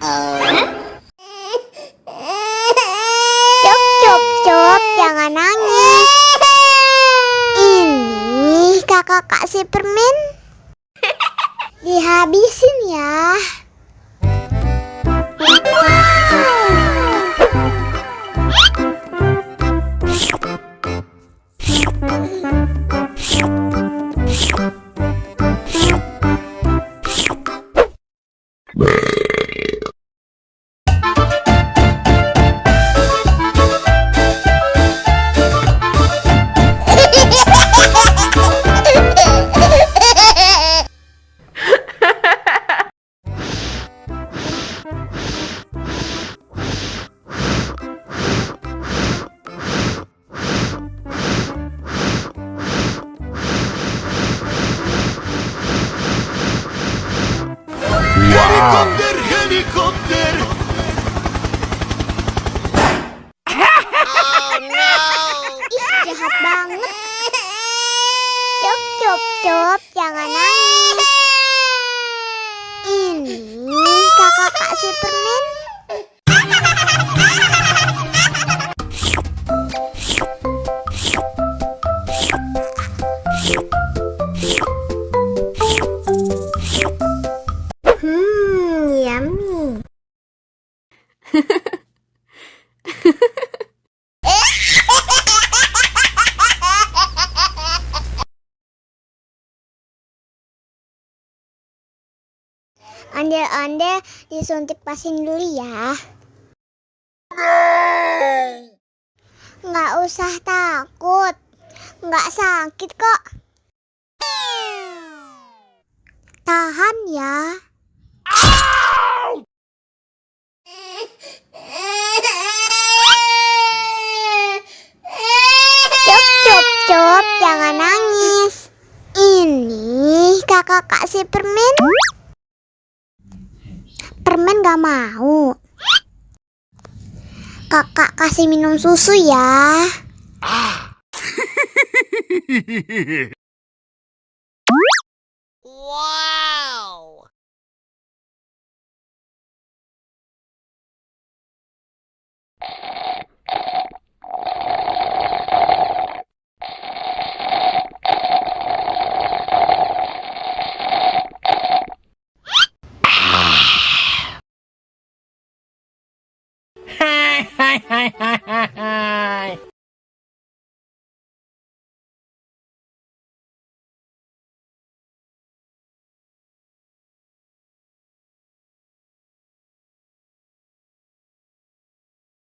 Cuk, cuk, cuk, jangan nangis. Ini kakak kasih permen. Dihabisin ya. Helikopter, helikopter. Ih, jahat banget. Cuk, cuk, cuk, jangan nangis. Ini kakak kasih permen. Yummy. Ondel-ondel disuntik vaksin dulu ya. Nggak usah takut, nggak sakit kok. Tahan ya. Cup, cup, cup, jangan nangis. Ini kakak kasih permen. Permen gak mau. Kakak kasih minum susu ya. Wow. Hai hai hai hai hai.